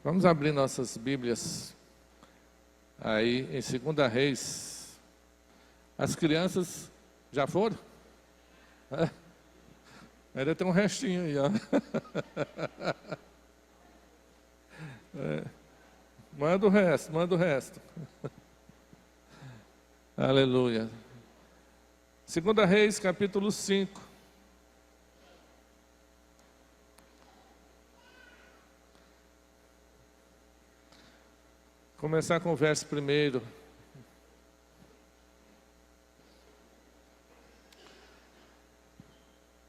Vamos abrir nossas Bíblias aí em 2 Reis. As crianças já foram? Ainda tem um restinho aí, ó. Manda o resto. Aleluia. 2 Reis, capítulo 5. Começar com o verso 1.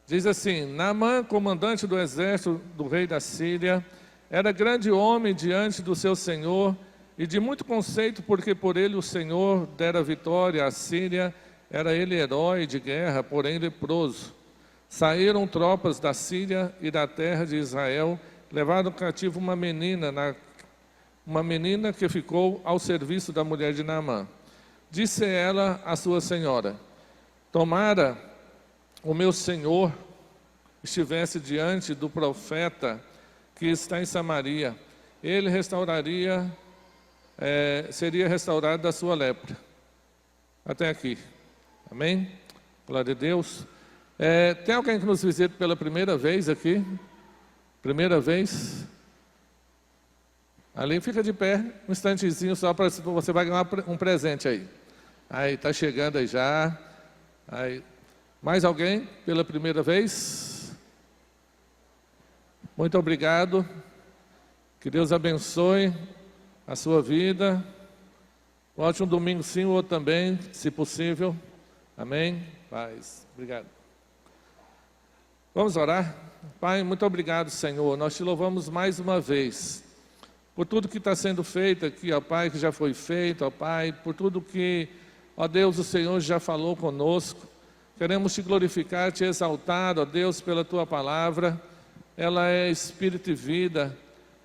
Diz assim: Naamã, comandante do exército do rei da Síria, era grande homem diante do seu senhor e de muito conceito, porque por ele o Senhor dera vitória à Síria. Era ele herói de guerra, porém leproso. Saíram tropas da Síria e da terra de Israel, levaram cativo uma menina que ficou ao serviço da mulher de Naamã. Disse ela à sua senhora: tomara o meu senhor estivesse diante do profeta que está em Samaria, ele seria restaurado da sua lepra. Até aqui. Amém? Glória a Deus. Tem alguém que nos visita pela primeira vez aqui? Primeira vez? Ali, fica de pé, um instantezinho só para você vai ganhar um presente aí. Aí, está chegando aí já. Aí, mais alguém pela primeira vez? Muito obrigado. Que Deus abençoe a sua vida. Um ótimo domingo sim, o outro também, se possível. Amém? Paz. Obrigado. Vamos orar? Pai, muito obrigado, Senhor. Nós te louvamos mais uma vez por tudo que está sendo feito aqui, ó Pai, que já foi feito, ó Pai, por tudo que, ó Deus, o Senhor já falou conosco. Queremos te glorificar, te exaltar, ó Deus, pela tua palavra. Ela é espírito e vida.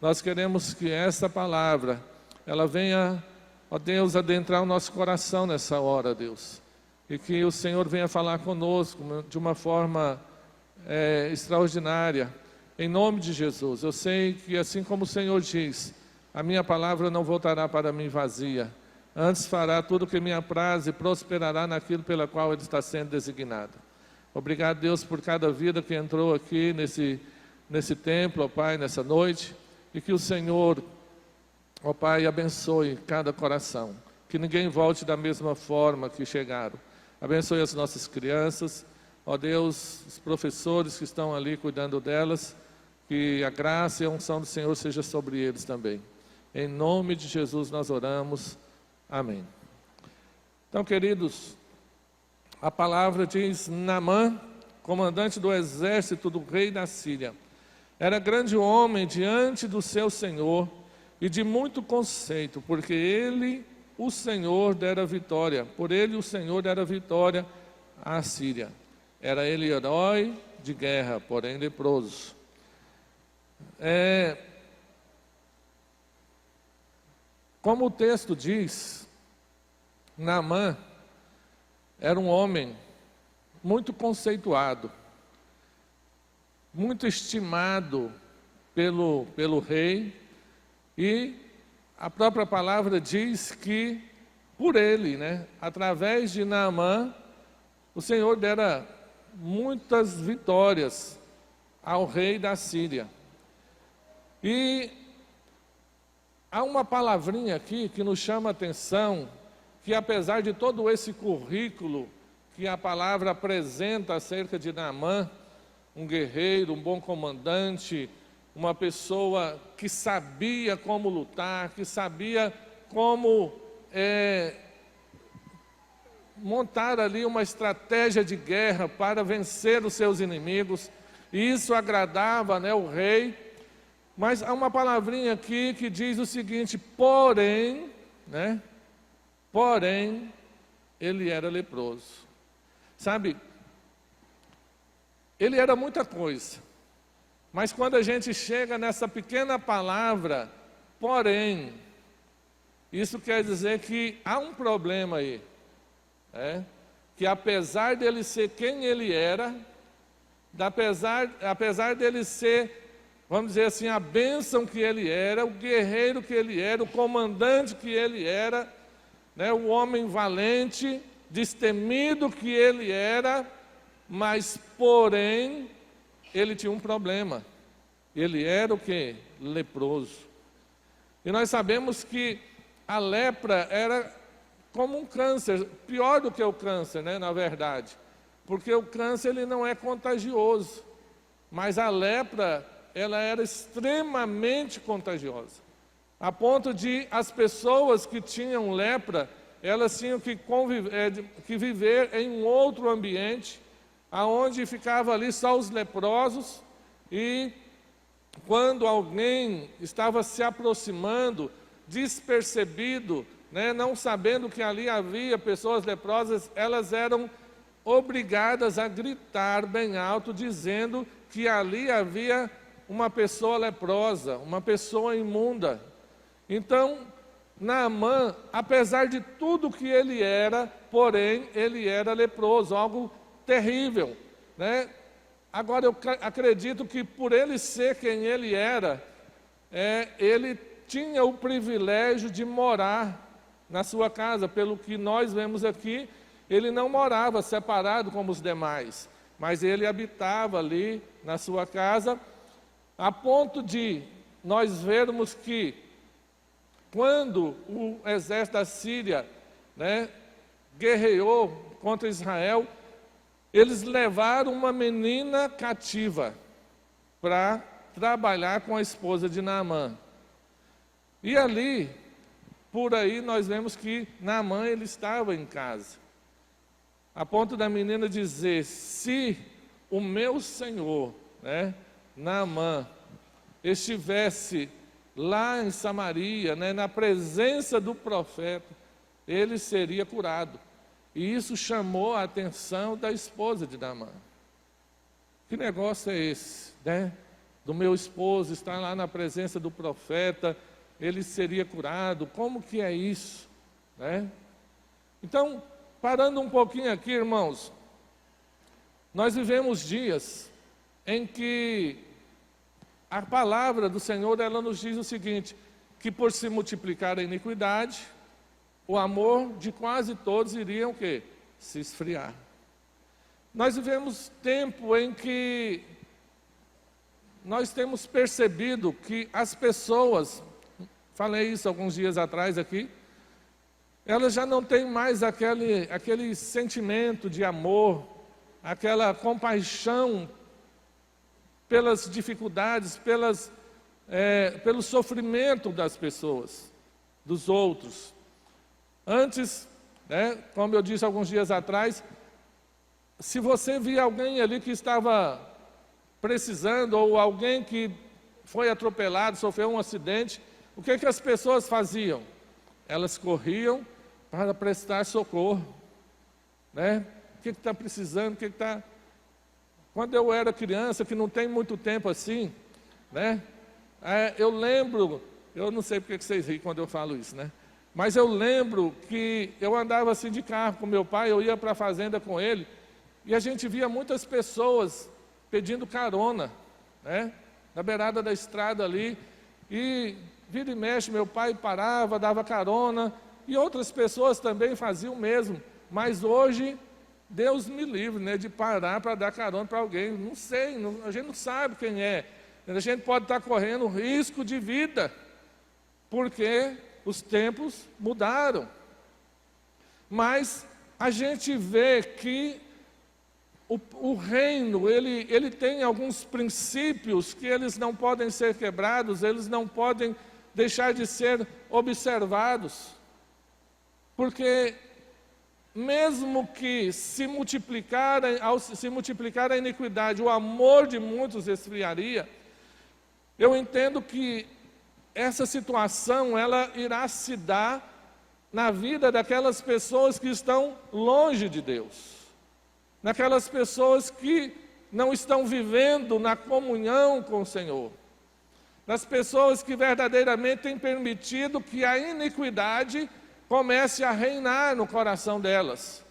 Nós queremos que essa palavra, ela venha, ó Deus, adentrar o nosso coração nessa hora, Deus. E que o Senhor venha falar conosco de uma forma extraordinária. Em nome de Jesus. Eu sei que assim como o Senhor diz, a minha palavra não voltará para mim vazia. Antes fará tudo o que me apraz e prosperará naquilo pela qual ele está sendo designado. Obrigado, Deus, por cada vida que entrou aqui nesse templo, ó Pai, nessa noite. E que o Senhor, ó Pai, abençoe cada coração. Que ninguém volte da mesma forma que chegaram. Abençoe as nossas crianças. Ó Deus, os professores que estão ali cuidando delas. Que a graça e a unção do Senhor seja sobre eles também. Em nome de Jesus nós oramos. Amém. Então, queridos, a palavra diz: Naamã, comandante do exército do rei da Síria, era grande homem diante do seu senhor e de muito conceito, porque ele, o Senhor, dera vitória. Por ele o Senhor dera vitória à Síria. Era ele herói de guerra, porém leproso. Como o texto diz, Naamã era um homem muito conceituado, muito estimado pelo rei, e a própria palavra diz que por ele, através de Naamã, o Senhor dera muitas vitórias ao rei da Síria. E há uma palavrinha aqui que nos chama a atenção, que apesar de todo esse currículo que a palavra apresenta acerca de Naamã, um guerreiro, um bom comandante, uma pessoa que sabia como lutar, que sabia como montar ali uma estratégia de guerra para vencer os seus inimigos, e isso agradava o rei. Mas há uma palavrinha aqui que diz o seguinte: porém, porém, ele era leproso. Sabe, ele era muita coisa, mas quando a gente chega nessa pequena palavra, porém, isso quer dizer que há um problema aí, que apesar dele ser quem ele era, apesar dele ser vamos dizer assim, a bênção que ele era, o guerreiro que ele era, o comandante que ele era, né, o homem valente, destemido que ele era, mas, porém, ele tinha um problema. Ele era o quê? Leproso. E nós sabemos que a lepra era como um câncer, pior do que o câncer, né, na verdade. Porque o câncer ele não é contagioso, mas a lepra ela era extremamente contagiosa. A ponto de as pessoas que tinham lepra, elas tinham que viver em um outro ambiente, aonde ficava ali só os leprosos, e quando alguém estava se aproximando, despercebido, né, não sabendo que ali havia pessoas leprosas, elas eram obrigadas a gritar bem alto, dizendo que ali havia uma pessoa leprosa, uma pessoa imunda. Então, Naamã, apesar de tudo que ele era, porém, ele era leproso, algo terrível, né? Agora, eu acredito que por ele ser quem ele era, ele tinha o privilégio de morar na sua casa. Pelo que nós vemos aqui, ele não morava separado como os demais, mas ele habitava ali na sua casa, a ponto de nós vermos que, quando o exército da Síria, né, guerreou contra Israel, eles levaram uma menina cativa para trabalhar com a esposa de Naamã. E ali, por aí, nós vemos que Naamã ele estava em casa. A ponto da menina dizer: se o meu senhor, né, Naamã, estivesse lá em Samaria, né, na presença do profeta, ele seria curado. E isso chamou a atenção da esposa de Naamã. Que negócio é esse, né? Do meu esposo estar lá na presença do profeta, ele seria curado. Como que é isso, né? Então, parando um pouquinho aqui, irmãos, nós vivemos dias em que a palavra do Senhor, ela nos diz o seguinte, que por se multiplicar a iniquidade, o amor de quase todos iriam o quê? Se esfriar. Nós vivemos tempo em que nós temos percebido que as pessoas, falei isso alguns dias atrás aqui, elas já não têm mais aquele sentimento de amor, aquela compaixão pelas dificuldades, pelo sofrimento das pessoas, dos outros. Antes, né, como eu disse alguns dias atrás, se você via alguém ali que estava precisando, ou alguém que foi atropelado, sofreu um acidente, o que as pessoas faziam? Elas corriam para prestar socorro, né? O que está precisando, Quando eu era criança, que não tem muito tempo assim, né? Eu lembro, eu não sei porque que vocês riem quando eu falo isso, né? Mas eu lembro que eu andava assim de carro com meu pai, eu ia para a fazenda com ele, e a gente via muitas pessoas pedindo carona, né? Na beirada da estrada ali, e vira e mexe, meu pai parava, dava carona, e outras pessoas também faziam o mesmo. Mas hoje, Deus me livre, né, de parar para dar carona para alguém. Não sei, a gente não sabe quem é. A gente pode estar correndo risco de vida, porque os tempos mudaram. Mas a gente vê que o reino, ele tem alguns princípios que eles não podem ser quebrados, eles não podem deixar de ser observados. Porque mesmo que ao se multiplicar a iniquidade, o amor de muitos esfriaria, eu entendo que essa situação, ela irá se dar na vida daquelas pessoas que estão longe de Deus, naquelas pessoas que não estão vivendo na comunhão com o Senhor, nas pessoas que verdadeiramente têm permitido que a iniquidade comece a reinar no coração delas.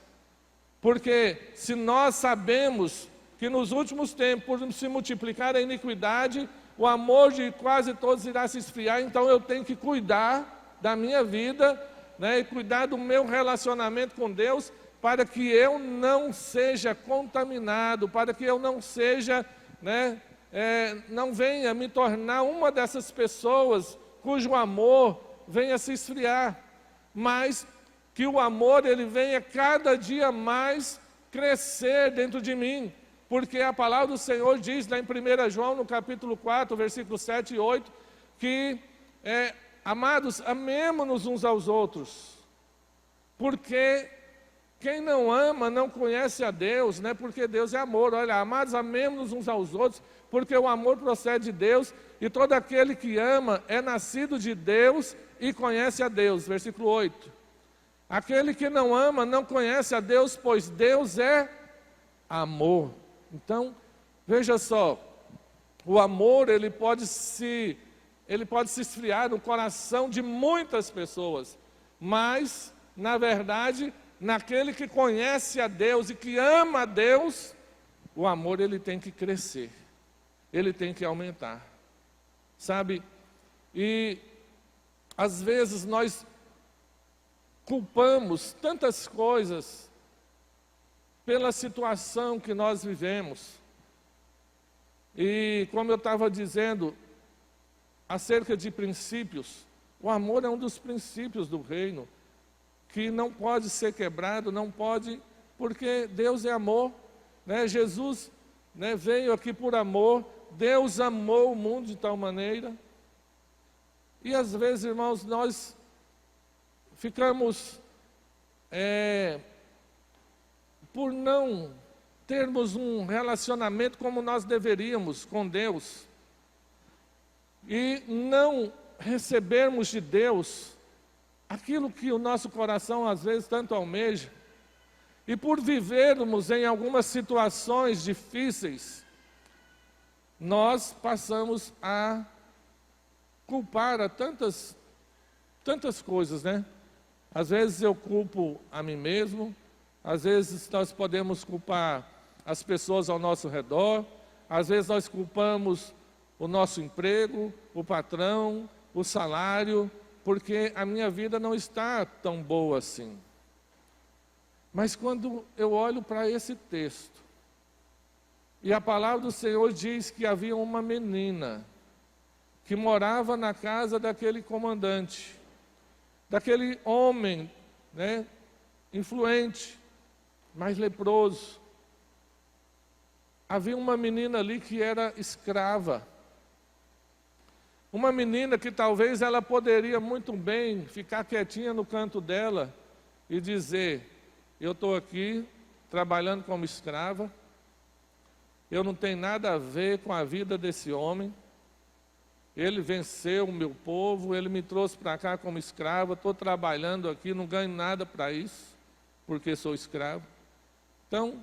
Porque se nós sabemos que nos últimos tempos, por se multiplicar a iniquidade, o amor de quase todos irá se esfriar, então eu tenho que cuidar da minha vida, né, e cuidar do meu relacionamento com Deus, para que eu não seja contaminado, para que eu não seja, né, não venha me tornar uma dessas pessoas cujo amor venha se esfriar, mas que o amor ele venha cada dia mais crescer dentro de mim, porque a palavra do Senhor diz lá em 1 João, no capítulo 4, versículos 7 e 8, que, amados, amemo-nos uns aos outros, porque quem não ama não conhece a Deus, né? Porque Deus é amor. Olha, amados, amemos-nos uns aos outros, porque o amor procede de Deus, e todo aquele que ama é nascido de Deus e conhece a Deus. Versículo 8. Aquele que não ama não conhece a Deus, pois Deus é amor. Então, veja só, o amor ele pode se esfriar no coração de muitas pessoas, mas, na verdade, naquele que conhece a Deus e que ama a Deus, o amor ele tem que crescer, ele tem que aumentar, sabe? E às vezes nós culpamos tantas coisas pela situação que nós vivemos. E como eu estava dizendo acerca de princípios, o amor é um dos princípios do reino, que não pode ser quebrado, não pode, porque Deus é amor, né? Jesus, né, veio aqui por amor, Deus amou o mundo de tal maneira, e às vezes, irmãos, nós ficamos, por não termos um relacionamento como nós deveríamos com Deus, e não recebermos de Deus aquilo que o nosso coração às vezes tanto almeja, e por vivermos em algumas situações difíceis, nós passamos a culpar a tantas coisas, né? Às vezes eu culpo a mim mesmo, às vezes nós podemos culpar as pessoas ao nosso redor, às vezes nós culpamos o nosso emprego, o patrão, o salário, porque a minha vida não está tão boa assim. Mas quando eu olho para esse texto, e a palavra do Senhor diz que havia uma menina que morava na casa daquele comandante, daquele homem, né, influente, mas leproso. Havia uma menina ali que era escrava. Uma menina que talvez ela poderia muito bem ficar quietinha no canto dela e dizer: eu estou aqui trabalhando como escrava, eu não tenho nada a ver com a vida desse homem, ele venceu o meu povo, ele me trouxe para cá como escrava, estou trabalhando aqui, não ganho nada para isso, porque sou escravo. Então,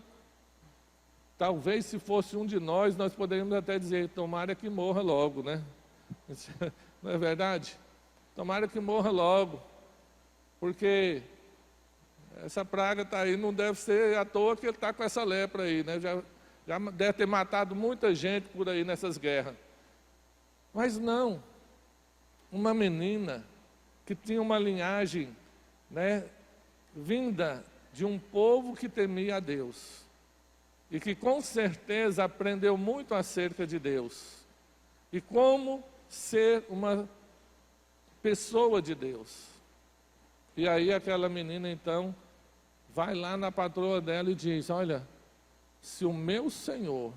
talvez se fosse um de nós poderíamos até dizer: tomara que morra logo, né? Não é verdade? Tomara que morra logo, porque essa praga está aí, não deve ser à toa que ele está com essa lepra aí, né? Já deve ter matado muita gente por aí nessas guerras. Mas não, uma menina que tinha uma linhagem, né, vinda de um povo que temia a Deus, e que com certeza aprendeu muito acerca de Deus, e como ser uma pessoa de Deus. E aí aquela menina então vai lá na patroa dela e diz: olha, se o meu Senhor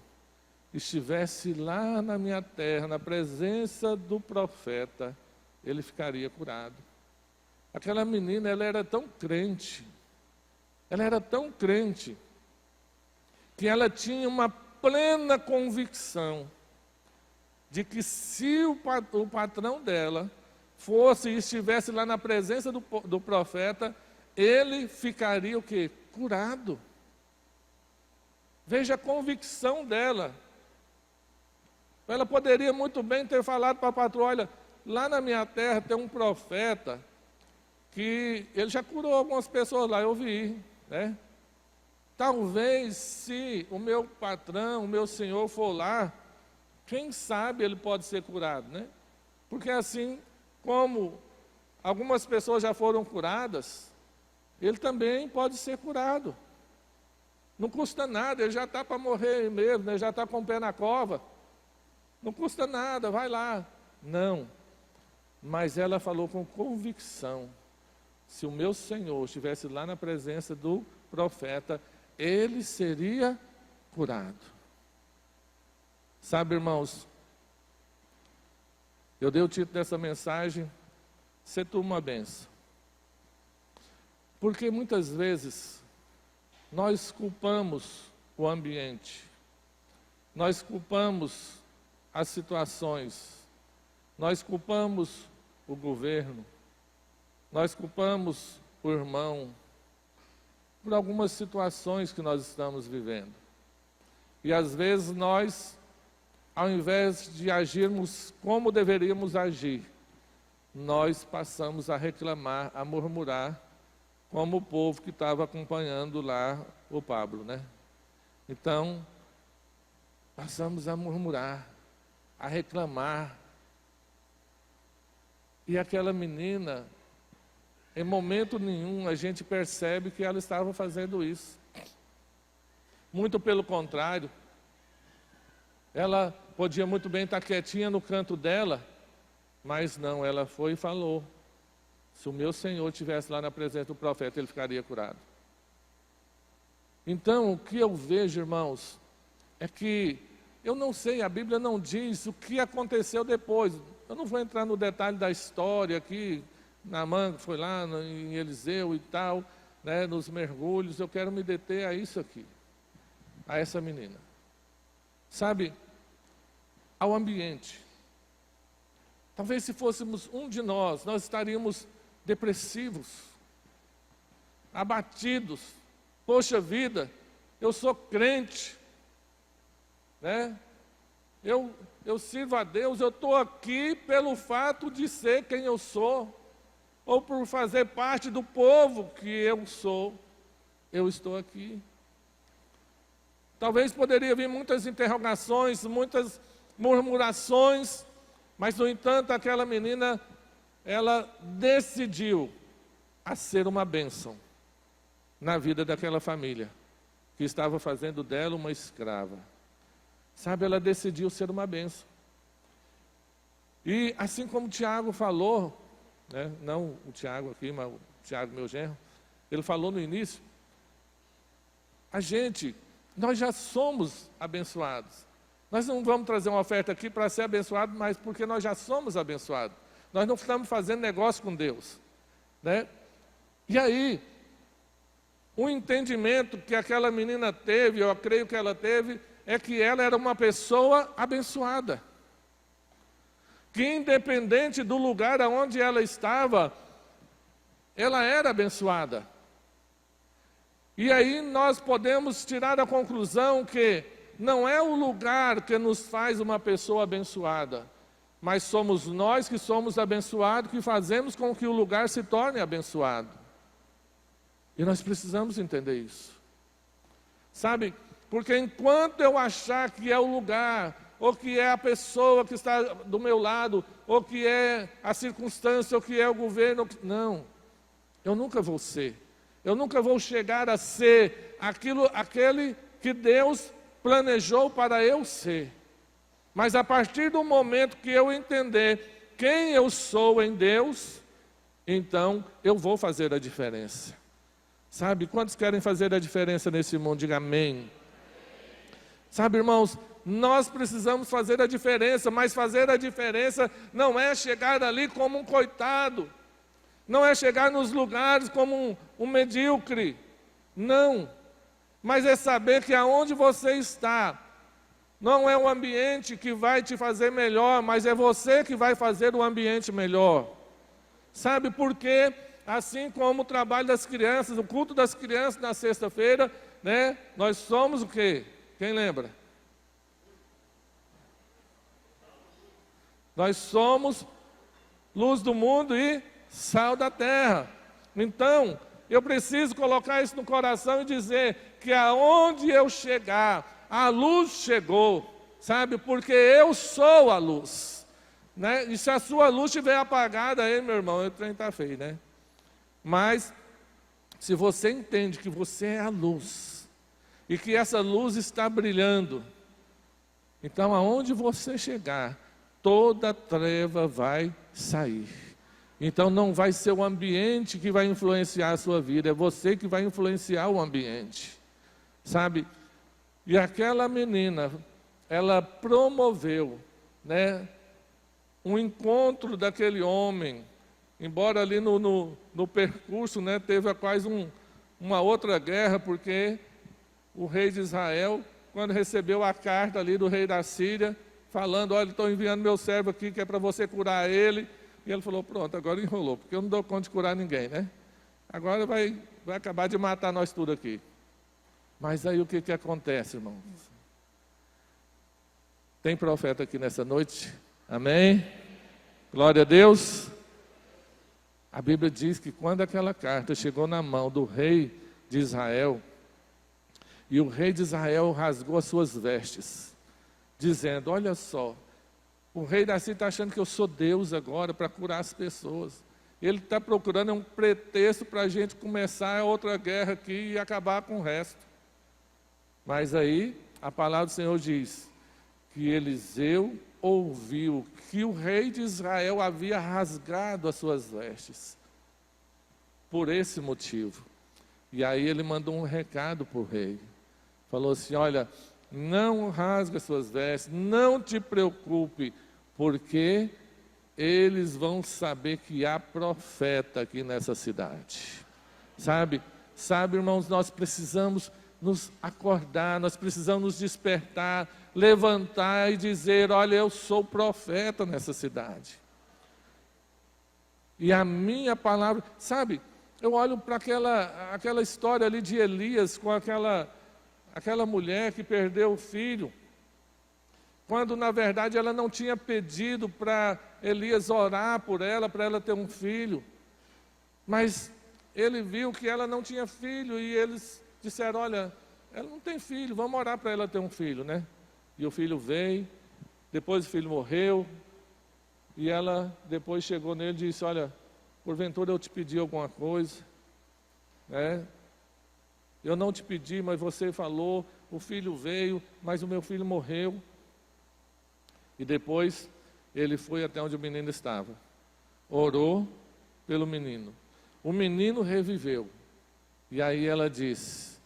estivesse lá na minha terra, na presença do profeta, ele ficaria curado. Aquela menina, ela era tão crente, que ela tinha uma plena convicção de que se o patrão dela fosse e estivesse lá na presença do profeta, ele ficaria o quê? Curado. Veja a convicção dela. Ela poderia muito bem ter falado para a patroa: olha, lá na minha terra tem um profeta que ele já curou algumas pessoas lá, eu vi, né? Talvez se o meu patrão, o meu senhor for lá, quem sabe ele pode ser curado, né? Porque assim como algumas pessoas já foram curadas, ele também pode ser curado. Não custa nada, ele já está para morrer mesmo, né? Já está com o pé na cova. Não custa nada, vai lá. Não. Mas ela falou com convicção. Se o meu Senhor estivesse lá na presença do profeta, ele seria curado. Sabe, irmãos, eu dei o título dessa mensagem, "Se tu uma benção". Porque muitas vezes nós culpamos o ambiente, nós culpamos as situações, nós culpamos o governo, nós culpamos o irmão, por algumas situações que nós estamos vivendo. E às vezes nós, ao invés de agirmos como deveríamos agir, nós passamos a reclamar, a murmurar, como o povo que estava acompanhando lá o Pablo, né? Então, passamos a murmurar, a reclamar. E aquela menina, em momento nenhum, a gente percebe que ela estava fazendo isso. Muito pelo contrário, ela podia muito bem estar quietinha no canto dela, mas não, ela foi e falou. Se o meu Senhor estivesse lá na presença do profeta, ele ficaria curado. Então, o que eu vejo, irmãos, é que, eu não sei, a Bíblia não diz o que aconteceu depois. Eu não vou entrar no detalhe da história aqui, Naamã foi lá em Eliseu e tal, né, nos mergulhos. Eu quero me deter a isso aqui, a essa menina. Sabe, ao ambiente. Talvez se fôssemos um de nós estaríamos depressivos, abatidos. Poxa vida, eu sou crente, né? Eu sirvo a Deus, eu estou aqui pelo fato de ser quem eu sou, ou por fazer parte do povo que eu sou, eu estou aqui. Talvez poderia vir muitas interrogações, muitas murmurações, mas, no entanto, aquela menina, ela decidiu a ser uma bênção na vida daquela família, que estava fazendo dela uma escrava. Sabe, ela decidiu ser uma bênção. E assim como o Tiago falou, né, não o Tiago aqui, mas o Tiago, meu genro, ele falou no início, nós já somos abençoados. Nós não vamos trazer uma oferta aqui para ser abençoado, mas porque nós já somos abençoados. Nós não estamos fazendo negócio com Deus, né? E aí, o entendimento que aquela menina teve, eu creio que ela teve, é que ela era uma pessoa abençoada. Que independente do lugar onde ela estava, ela era abençoada. E aí nós podemos tirar a conclusão que não é o lugar que nos faz uma pessoa abençoada, mas somos nós que somos abençoados, que fazemos com que o lugar se torne abençoado. E nós precisamos entender isso. Sabe, porque enquanto eu achar que é o lugar, ou que é a pessoa que está do meu lado, ou que é a circunstância, ou que é o governo, não, eu nunca vou ser. Eu nunca vou chegar a ser aquele que Deus planejou para eu ser. Mas a partir do momento que eu entender quem eu sou em Deus, então eu vou fazer a diferença. Sabe, quantos querem fazer a diferença nesse mundo? Diga amém. Sabe, irmãos, nós precisamos fazer a diferença, mas fazer a diferença não é chegar ali como um coitado, não é chegar nos lugares como um medíocre, não. Mas é saber que aonde você está, não é o ambiente que vai te fazer melhor, mas é você que vai fazer o ambiente melhor. Sabe por quê? Assim como o trabalho das crianças, o culto das crianças na sexta-feira, né? Nós somos o quê? Quem lembra? Nós somos luz do mundo e sal da terra. Então, eu preciso colocar isso no coração e dizer que aonde eu chegar, a luz chegou, sabe? Porque eu sou a luz, né? E se a sua luz estiver apagada, aí, meu irmão, o trem está feio, né? Mas, se você entende que você é a luz, e que essa luz está brilhando, então aonde você chegar, toda treva vai sair. Então não vai ser o ambiente que vai influenciar a sua vida, é você que vai influenciar o ambiente, sabe? E aquela menina, ela promoveu, né, um encontro daquele homem, embora ali no percurso, né, teve quase uma outra guerra, porque o rei de Israel, quando recebeu a carta ali do rei da Síria, falando, olha, estou enviando meu servo aqui, que é para você curar ele. E ele falou, pronto, agora enrolou, porque eu não dou conta de curar ninguém, né? Agora vai acabar de matar nós tudo aqui. Mas aí o que acontece, irmãos? Tem profeta aqui nessa noite? Amém? Glória a Deus. A Bíblia diz que quando aquela carta chegou na mão do rei de Israel, e o rei de Israel rasgou as suas vestes, dizendo, olha só, o rei da Síria está achando que eu sou Deus agora para curar as pessoas. Ele está procurando um pretexto para a gente começar outra guerra aqui e acabar com o resto. Mas aí, a palavra do Senhor diz que Eliseu ouviu que o rei de Israel havia rasgado as suas vestes. Por esse motivo. E aí ele mandou um recado para o rei. Falou assim, olha, não rasga suas vestes, não te preocupe, porque eles vão saber que há profeta aqui nessa cidade. Sabe, irmãos, nós precisamos nos acordar, nós precisamos nos despertar, levantar e dizer, olha, eu sou profeta nessa cidade. E a minha palavra, sabe, eu olho para aquela história ali de Elias com aquela mulher que perdeu o filho, quando na verdade ela não tinha pedido para Elias orar por ela, para ela ter um filho, mas ele viu que ela não tinha filho e eles disseram, olha, ela não tem filho, vamos orar para ela ter um filho, né? E o filho veio, depois o filho morreu, e ela depois chegou nele e disse, olha, porventura eu te pedi alguma coisa, né? Eu não te pedi, mas você falou, o filho veio, mas o meu filho morreu. E depois ele foi até onde o menino estava, orou pelo menino. O menino reviveu. E aí ela disse,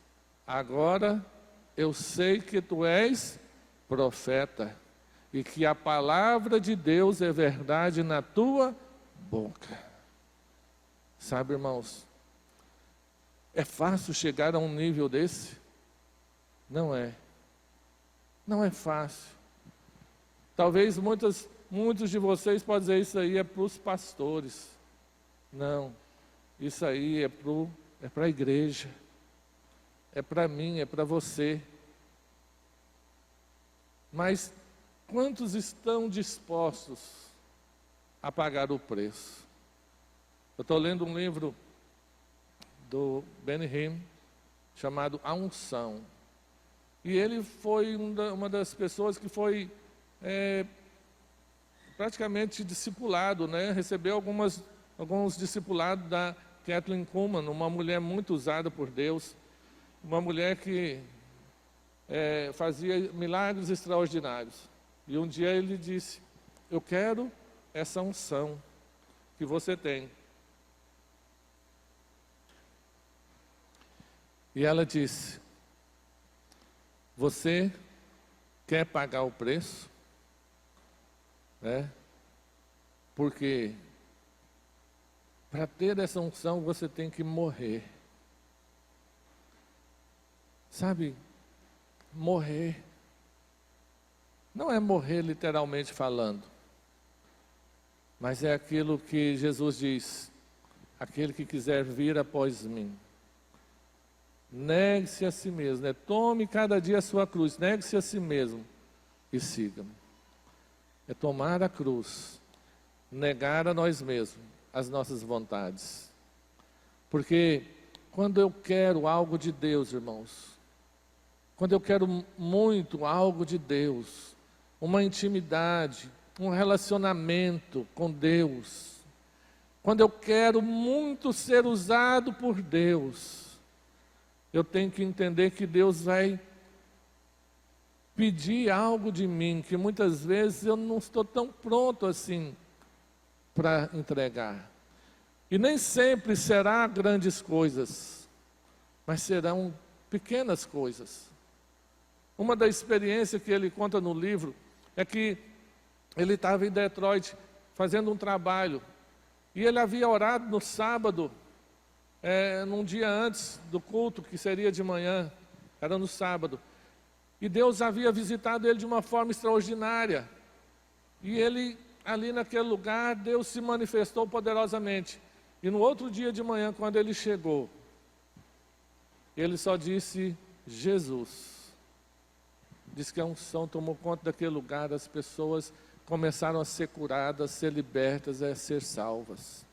agora eu sei que tu és profeta, e que a palavra de Deus é verdade na tua boca. Sabe, irmãos, é fácil chegar a um nível desse? Não é. Não é fácil. Talvez muitos de vocês podem dizer, isso aí é para os pastores. Não, isso aí é para a igreja. É para mim, é para você. Mas quantos estão dispostos a pagar o preço? Eu estou lendo um livro do Benny Hinn, chamado A Unção. E ele foi uma das pessoas que foi praticamente discipulado, né? Recebeu alguns discipulados da Kathleen Kuhlman, uma mulher muito usada por Deus, uma mulher que fazia milagres extraordinários. E um dia ele disse, eu quero essa unção que você tem. E ela disse, você quer pagar o preço? Porque para ter essa unção você tem que morrer. Sabe, morrer. Não é morrer literalmente falando, mas é aquilo que Jesus diz, aquele que quiser vir após mim, negue-se a si mesmo, né? Tome cada dia a sua cruz, negue-se a si mesmo e siga-me. É tomar a cruz, negar a nós mesmos, as nossas vontades. Porque quando eu quero algo de Deus, irmãos, quando eu quero muito algo de Deus, uma intimidade, um relacionamento com Deus, quando eu quero muito ser usado por Deus, eu tenho que entender que Deus vai pedir algo de mim, que muitas vezes eu não estou tão pronto assim para entregar. E nem sempre será grandes coisas, mas serão pequenas coisas. Uma das experiências que ele conta no livro é que ele estava em Detroit fazendo um trabalho, e ele havia orado no sábado, num dia antes do culto, que seria de manhã, era no sábado, e Deus havia visitado ele de uma forma extraordinária, e ele, ali naquele lugar, Deus se manifestou poderosamente. E no outro dia de manhã, quando ele chegou, ele só disse Jesus. Diz que a unção tomou conta daquele lugar, as pessoas começaram a ser curadas, a ser libertas, a ser salvas.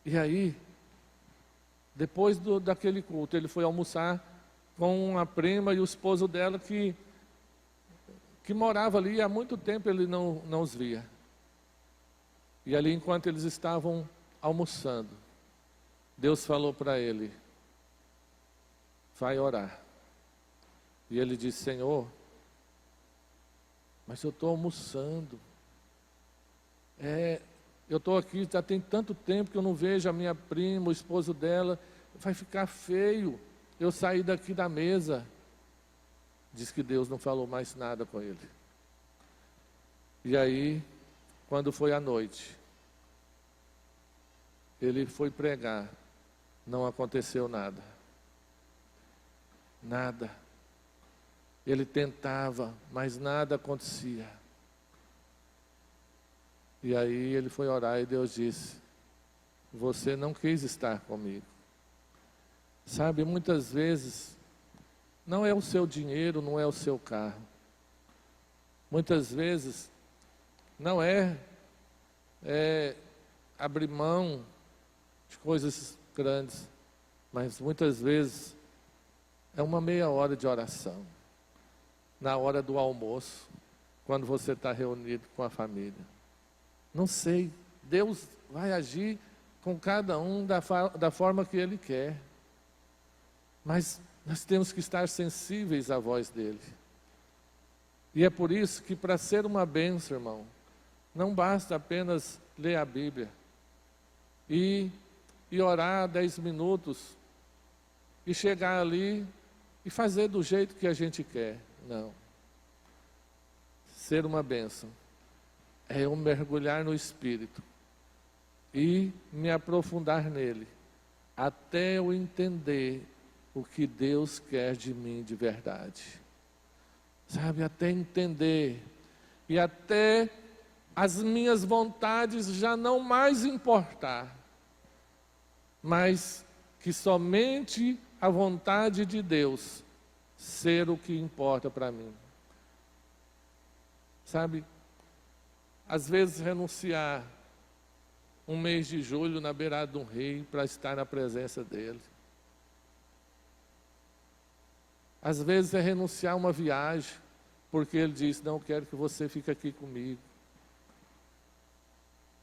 E aí, depois daquele culto, ele foi almoçar com uma prima e o esposo dela que morava ali, e há muito tempo ele não os via. E ali, enquanto eles estavam almoçando, Deus falou para ele: vai orar. E ele disse: Senhor, mas eu estou almoçando. Eu estou aqui, já tem tanto tempo que eu não vejo a minha prima, o esposo dela. Vai ficar feio eu sair daqui da mesa. Diz que Deus não falou mais nada com ele. E aí, quando foi à noite, ele foi pregar. Não aconteceu nada. Nada. Ele tentava, mas nada acontecia. E aí ele foi orar e Deus disse: você não quis estar comigo. Sabe, muitas vezes, não é o seu dinheiro, não é o seu carro. Muitas vezes, não é abrir mão de coisas grandes, mas muitas vezes é uma meia hora de oração, na hora do almoço, quando você está reunido com a família. Não sei, Deus vai agir com cada um da forma que Ele quer, mas nós temos que estar sensíveis à voz dEle. E é por isso que, para ser uma bênção, irmão, não basta apenas ler a Bíblia e orar 10 minutos e chegar ali e fazer do jeito que a gente quer. Não. Ser uma bênção é eu mergulhar no Espírito e me aprofundar nele, até eu entender o que Deus quer de mim de verdade. Sabe, até entender, e até as minhas vontades já não mais importar, mas que somente a vontade de Deus ser o que importa para mim. Sabe, às vezes renunciar um mês de julho na beirada de um rio para estar na presença dele. Às vezes é renunciar a uma viagem, porque ele diz: não, quero que você fique aqui comigo.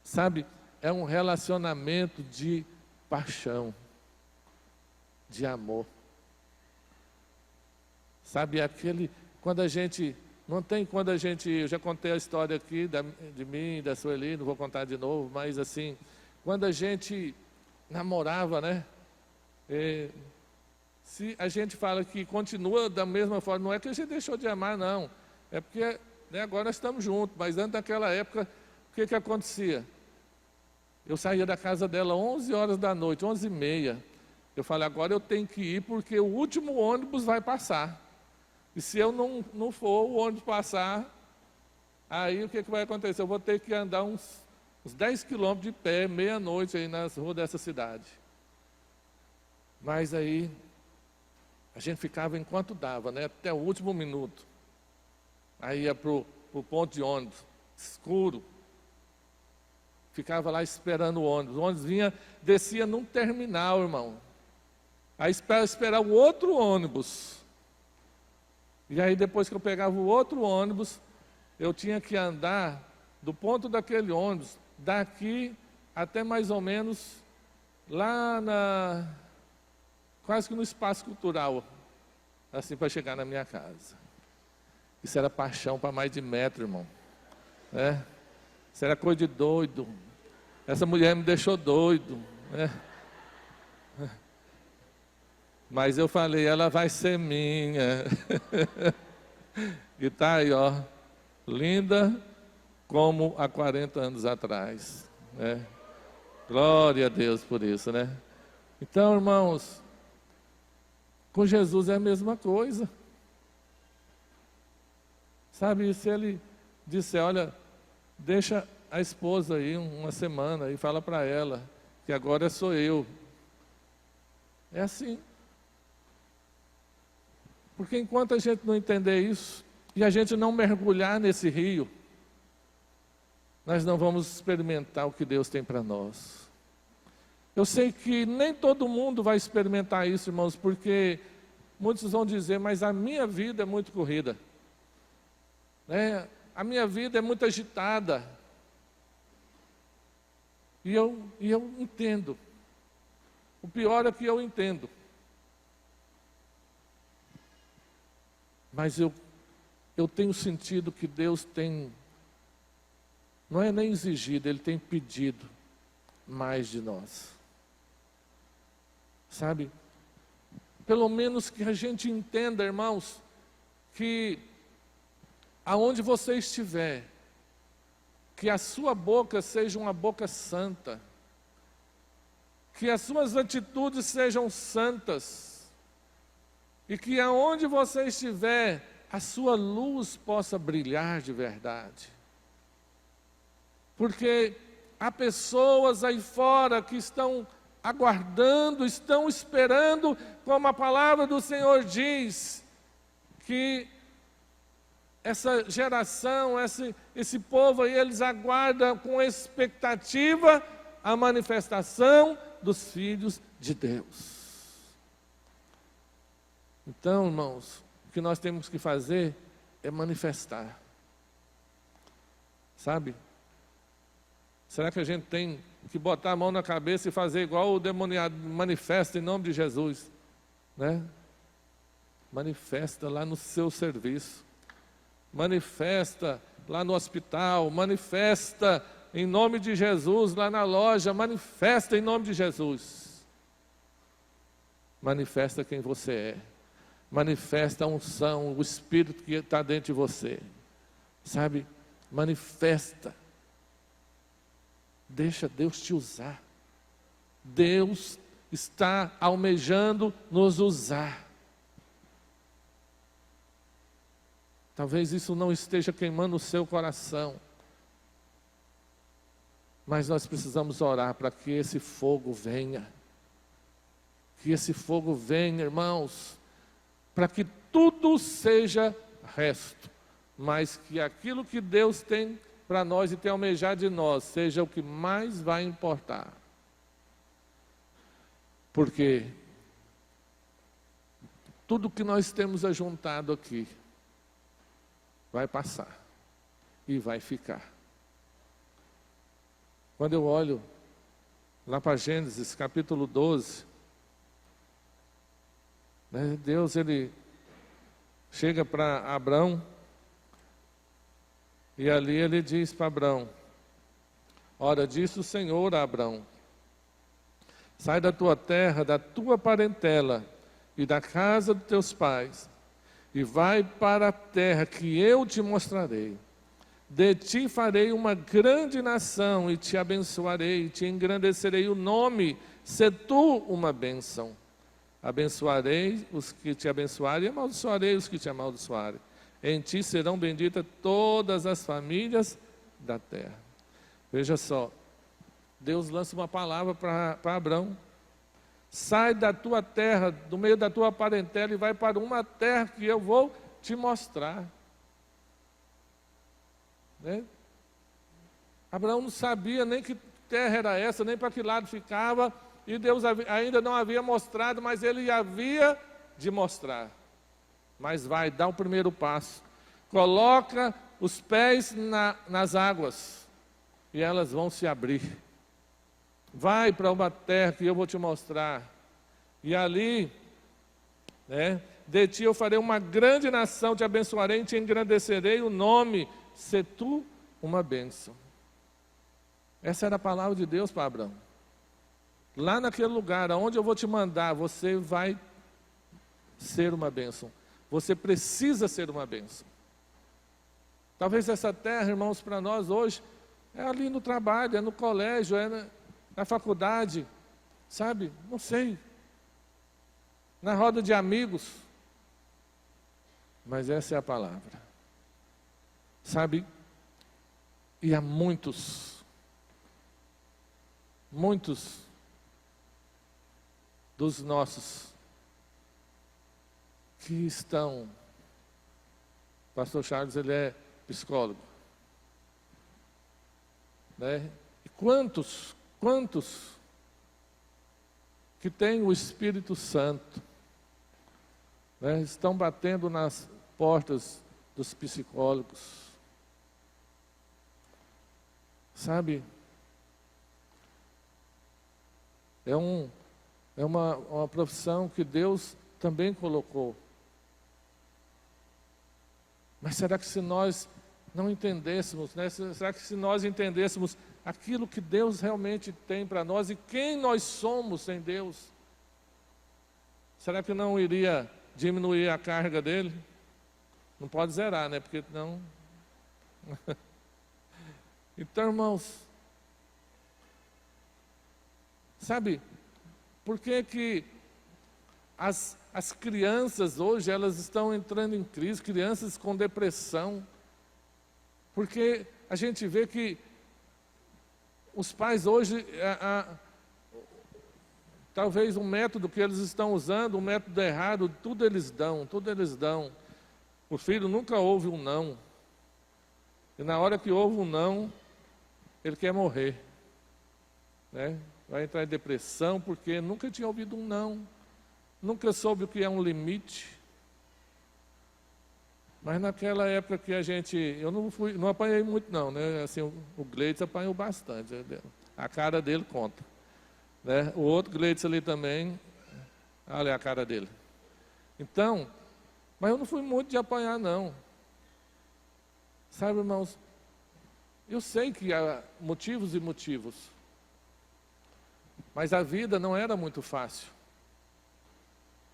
Sabe, é um relacionamento de paixão, de amor. Sabe, quando a gente, eu já contei a história aqui de mim, da Sueli, não vou contar de novo, mas assim, quando a gente namorava, né? Se a gente fala que continua da mesma forma, não é que a gente deixou de amar, não. É porque agora nós estamos juntos, mas antes daquela época, o que acontecia? Eu saía da casa dela 11 horas da noite, 11h30. Eu falei: agora eu tenho que ir porque o último ônibus vai passar. E se eu não for, o ônibus passar, aí o que vai acontecer? Eu vou ter que andar uns 10 quilômetros de pé, meia-noite, aí nas ruas dessa cidade. Mas aí, a gente ficava enquanto dava, né? Até o último minuto. Aí ia para o ponto de ônibus, escuro. Ficava lá esperando o ônibus. O ônibus descia num terminal, irmão. Aí esperar o outro ônibus. E aí depois que eu pegava o outro ônibus, eu tinha que andar do ponto daquele ônibus, daqui até mais ou menos lá quase que no espaço cultural, assim, para chegar na minha casa. Isso era paixão para mais de metro, irmão. Né? Isso era coisa de doido. Essa mulher me deixou doido. Né? Mas eu falei, ela vai ser minha. E está aí, ó, linda como há 40 anos atrás. Né? Glória a Deus por isso, né? Então, irmãos, com Jesus é a mesma coisa. Sabe, se ele disser, olha, deixa a esposa aí uma semana e fala para ela que agora sou eu. É assim. Porque enquanto a gente não entender isso, e a gente não mergulhar nesse rio, nós não vamos experimentar o que Deus tem para nós. Eu sei que nem todo mundo vai experimentar isso, irmãos, porque muitos vão dizer, mas a minha vida é muito corrida. Né? A minha vida é muito agitada. E eu entendo. O pior é que eu entendo. Mas eu tenho sentido que Deus tem, não é nem exigido, Ele tem pedido mais de nós. Sabe? Pelo menos que a gente entenda, irmãos, que aonde você estiver, que a sua boca seja uma boca santa, que as suas atitudes sejam santas, e que aonde você estiver, a sua luz possa brilhar de verdade. Porque há pessoas aí fora que estão aguardando, estão esperando, como a palavra do Senhor diz, que essa geração, esse povo aí, eles aguardam com expectativa a manifestação dos filhos de Deus. Então, irmãos, o que nós temos que fazer é manifestar. Sabe? Será que a gente tem que botar a mão na cabeça e fazer igual o demoniado manifesta em nome de Jesus? Né? Manifesta lá no seu serviço. Manifesta lá no hospital. Manifesta em nome de Jesus lá na loja. Manifesta em nome de Jesus. Manifesta quem você é. Manifesta a unção, o Espírito que está dentro de você. Sabe? Manifesta. Deixa Deus te usar. Deus está almejando nos usar. Talvez isso não esteja queimando o seu coração. Mas nós precisamos orar para que esse fogo venha. Que esse fogo venha, irmãos. Para que tudo seja resto, mas que aquilo que Deus tem para nós e tem almejado de nós, seja o que mais vai importar. Porque tudo que nós temos ajuntado aqui, vai passar e vai ficar. Quando eu olho lá para Gênesis capítulo 12, Deus, ele chega para Abrão e ali ele diz para Abrão, ora, disse o Senhor a Abrão, sai da tua terra, da tua parentela e da casa dos teus pais e vai para a terra que eu te mostrarei. De ti farei uma grande nação e te abençoarei, e te engrandecerei o nome, se tu uma bênção. Abençoarei os que te abençoarem e amaldiçoarei os que te amaldiçoarem. Em ti serão benditas todas as famílias da terra. Veja só, Deus lança uma palavra para Abrão. Sai da tua terra, do meio da tua parentela e vai para uma terra que eu vou te mostrar. Né? Abraão não sabia nem que terra era essa, nem para que lado ficava. E Deus ainda não havia mostrado, mas Ele havia de mostrar. Mas vai, dá o primeiro passo. Coloca os pés nas águas, e elas vão se abrir. Vai para uma terra que eu vou te mostrar, e ali, né, de ti eu farei uma grande nação, te abençoarei e te engrandecerei o nome, se tu uma bênção. Essa era a palavra de Deus para Abraão. Lá naquele lugar, aonde eu vou te mandar, você vai ser uma bênção. Você precisa ser uma bênção. Talvez essa terra, irmãos, para nós hoje, é ali no trabalho, é no colégio, é na faculdade, sabe? Não sei. Na roda de amigos. Mas essa é a palavra. Sabe? E há muitos dos nossos que estão... Pastor Charles, ele é psicólogo, né? E quantos que têm o Espírito Santo, né, estão batendo nas portas dos psicólogos, sabe? É uma profissão que Deus também colocou. Mas será que se nós não entendêssemos, né? Será que se nós entendêssemos aquilo que Deus realmente tem para nós e quem nós somos sem Deus, será que não iria diminuir a carga dele? Não pode zerar, né? Porque não... Então, irmãos, sabe, por que as crianças hoje, elas estão entrando em crise, crianças com depressão? Porque a gente vê que os pais hoje, talvez o método que eles estão usando, o método errado, tudo eles dão. O filho nunca ouve um não. E na hora que ouve um não, ele quer morrer, né? Vai entrar em depressão porque nunca tinha ouvido um não. Nunca soube o que é um limite. Mas naquela época que eu não apanhei muito não, né? Assim, o Gleitz apanhou bastante. A cara dele conta, né? O outro Gleitz ali também, olha a cara dele. Então, mas eu não fui muito de apanhar não. Sabe, irmãos, eu sei que há motivos e motivos, mas a vida não era muito fácil.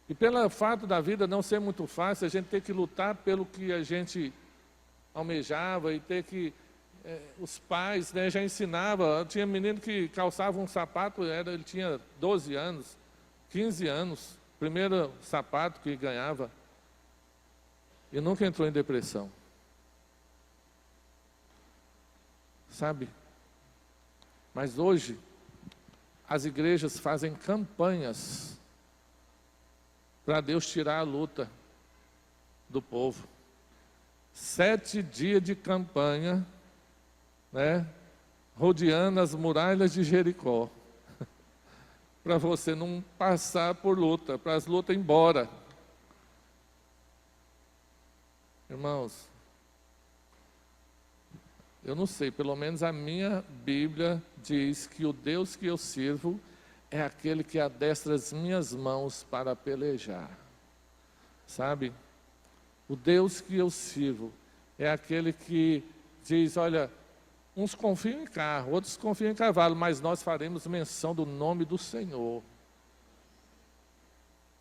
E pelo fato da vida não ser muito fácil, a gente tem que lutar pelo que a gente almejava e ter que... os pais, né, já ensinavam. Tinha menino que calçava um sapato, ele tinha 12 anos, 15 anos, primeiro sapato que ganhava, e nunca entrou em depressão. Sabe? Mas hoje, as igrejas fazem campanhas para Deus tirar a luta do povo. 7 dias de campanha, né, rodeando as muralhas de Jericó, para você não passar por luta, para as lutas ir embora. Irmãos, eu não sei, pelo menos a minha Bíblia diz que o Deus que eu sirvo é aquele que adestra as minhas mãos para pelejar. Sabe? O Deus que eu sirvo é aquele que diz, olha, uns confiam em carro, outros confiam em cavalo, mas nós faremos menção do nome do Senhor.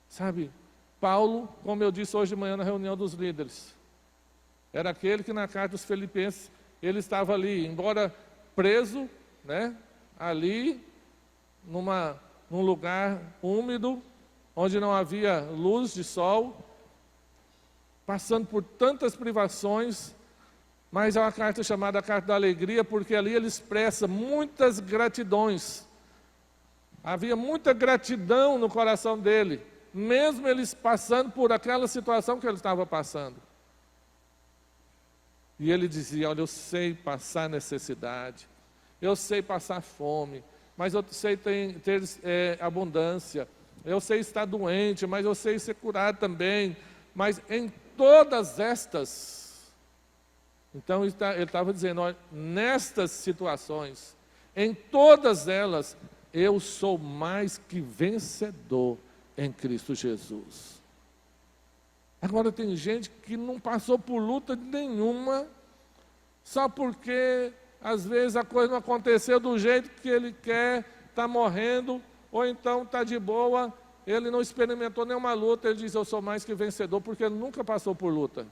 Sabe? Paulo, como eu disse hoje de manhã na reunião dos líderes, era aquele que na carta dos Filipenses, ele estava ali, embora preso, né, ali, num lugar úmido, onde não havia luz de sol, passando por tantas privações, mas é uma carta chamada Carta da Alegria, porque ali ele expressa muitas gratidões. Havia muita gratidão no coração dele, mesmo eles passando por aquela situação que ele estava passando. E ele dizia, olha, eu sei passar necessidade, eu sei passar fome, mas eu sei ter abundância, eu sei estar doente, mas eu sei ser curado também. Mas em todas estas, Então ele estava dizendo, olha, nestas situações, em todas elas, eu sou mais que vencedor em Cristo Jesus. Agora tem gente que não passou por luta nenhuma, só porque às vezes a coisa não aconteceu do jeito que ele quer, está morrendo, ou então está de boa, ele não experimentou nenhuma luta, ele diz, eu sou mais que vencedor, porque ele nunca passou por luta.